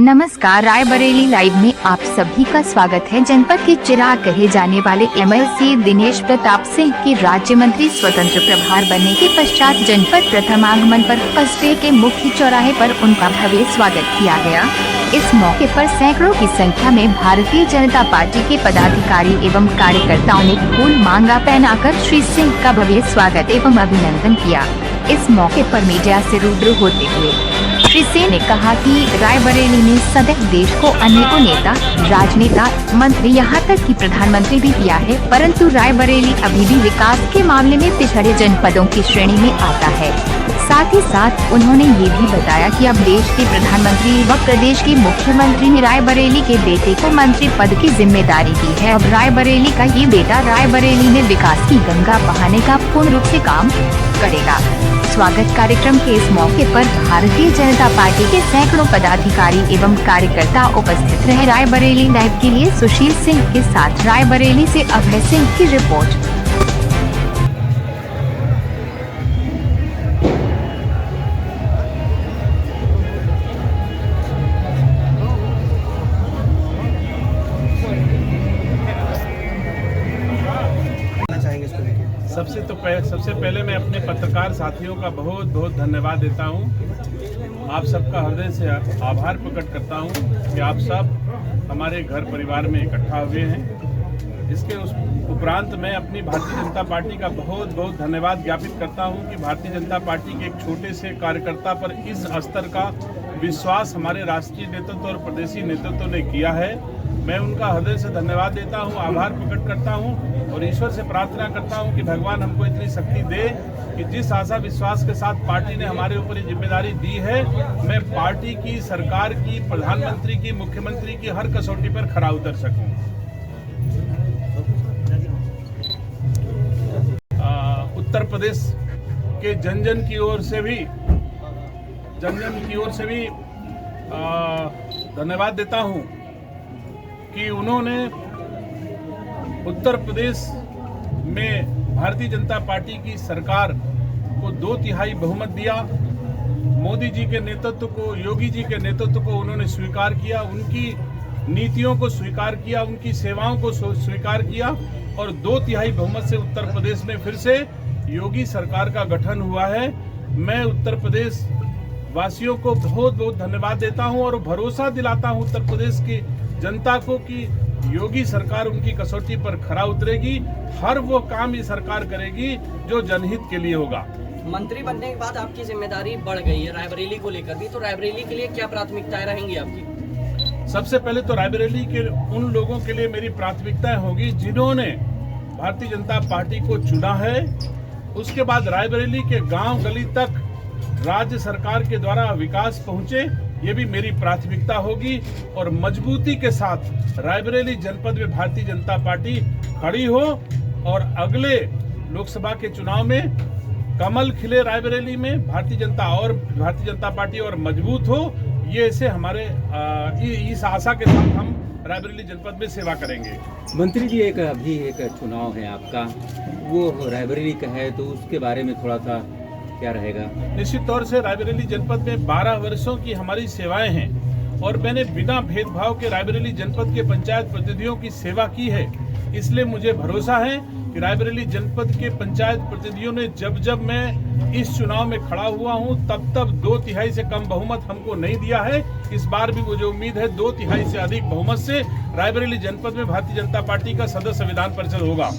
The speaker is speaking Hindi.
नमस्कार, रायबरेली लाइव में आप सभी का स्वागत है। जनपद के चिराग कहे जाने वाले एमएलसी दिनेश प्रताप सिंह के राज्य मंत्री स्वतंत्र प्रभार बनने के पश्चात जनपद प्रथम आगमन पर कस्बे के मुख्य चौराहे पर उनका भव्य स्वागत किया गया। इस मौके पर सैकड़ों की संख्या में भारतीय जनता पार्टी के पदाधिकारी एवं कार्यकर्ताओं ने फूल मांगा पहनाकर श्री सिंह का भव्य स्वागत एवं अभिनंदन किया। इस मौके पर मीडिया से रूबरू होते हुए श्री सिंह ने कहा कि रायबरेली ने सदैव देश को अनेकों नेता, राजनेता, मंत्री यहाँ तक कि प्रधानमंत्री भी किया है, परंतु रायबरेली अभी भी विकास के मामले में पिछड़े जनपदों की श्रेणी में आता है। साथ ही साथ उन्होंने ये भी बताया कि अब देश के प्रधानमंत्री व प्रदेश के मुख्यमंत्री ने रायबरेली के बेटे को मंत्री पद की जिम्मेदारी दी है। अब रायबरेली का ये बेटा रायबरेली में विकास की गंगा बहाने का पूर्ण रूप से काम करेगा। स्वागत कार्यक्रम के इस मौके पर भारतीय जनता पार्टी के सैकड़ों पदाधिकारी एवं कार्यकर्ता उपस्थित रहे। रायबरेली लाइव के लिए सुशील सिंह के साथ रायबरेली से अभय सिंह की रिपोर्ट। सबसे पहले मैं अपने पत्रकार साथियों का बहुत बहुत धन्यवाद देता हूं। आप सबका हृदय से आभार प्रकट करता हूं कि आप सब हमारे घर परिवार में इकट्ठा हुए हैं। इसके उपरांत मैं अपनी भारतीय जनता पार्टी का बहुत बहुत धन्यवाद ज्ञापित करता हूं कि भारतीय जनता पार्टी के एक छोटे से कार्यकर्ता पर इस स्तर का विश्वास हमारे राष्ट्रीय नेतृत्व और प्रदेशी नेतृत्व ने किया है। मैं उनका हृदय से धन्यवाद देता हूं, आभार प्रकट करता हूं और ईश्वर से प्रार्थना करता हूं कि भगवान हमको इतनी शक्ति दे कि जिस आशा विश्वास के साथ पार्टी ने हमारे ऊपर ये जिम्मेदारी दी है, मैं पार्टी की, सरकार की, प्रधानमंत्री की, मुख्यमंत्री की हर कसौटी पर खरा उतर सकूं। उत्तर प्रदेश के जन जन की ओर से भी धन्यवाद देता हूं कि उन्होंने उत्तर प्रदेश में भारतीय जनता पार्टी की सरकार को 2/3 बहुमत दिया। मोदी जी के नेतृत्व को, योगी जी के नेतृत्व को उन्होंने स्वीकार किया, उनकी नीतियों को स्वीकार किया, उनकी सेवाओं को स्वीकार किया और 2/3 बहुमत से उत्तर प्रदेश में फिर से योगी सरकार का गठन हुआ है। मैं उत्तर प्रदेश वासियों को बहुत बहुत धन्यवाद देता हूं और भरोसा दिलाता हूं उत्तर प्रदेश की जनता को कि योगी सरकार उनकी कसौटी पर खरा उतरेगी। हर वो काम ये सरकार करेगी जो जनहित के लिए होगा। मंत्री बनने के बाद आपकी जिम्मेदारी बढ़ गई है रायबरेली को लेकर भी, तो रायबरेली के लिए क्या प्राथमिकताएं रहेंगी आपकी? सबसे पहले तो रायबरेली के उन लोगों के लिए मेरी प्राथमिकताएं होगी जिन्होंने भारतीय जनता पार्टी को चुना है। उसके बाद रायबरेली के गांव गली तक राज्य सरकार के द्वारा विकास पहुंचे, ये भी मेरी प्राथमिकता होगी और मजबूती के साथ रायबरेली जनपद में भारतीय जनता पार्टी खड़ी हो और अगले लोकसभा के चुनाव में कमल खिले रायबरेली में, भारतीय जनता पार्टी और मजबूत हो। ये ऐसे हमारे इस आशा के साथ हम रायबरेली जनपद में सेवा करेंगे। मंत्री जी, अभी एक चुनाव है आपका, वो रायबरेली का है, तो उसके बारे में थोड़ा सा क्या रहेगा? निश्चित तौर से रायबरेली जनपद में 12 वर्षों की हमारी सेवाएं हैं और मैंने बिना भेदभाव के रायबरेली जनपद के पंचायत प्रतिनिधियों की सेवा की है। इसलिए मुझे भरोसा है कि रायबरेली जनपद के पंचायत प्रतिनिधियों ने जब मैं इस चुनाव में खड़ा हुआ हूं तब 2/3 से कम बहुमत हमको नहीं दिया है। इस बार भी मुझे उम्मीद है 2/3 से अधिक बहुमत से रायबरेली जनपद में भारतीय जनता पार्टी का सदस्य संविधान परिषद होगा।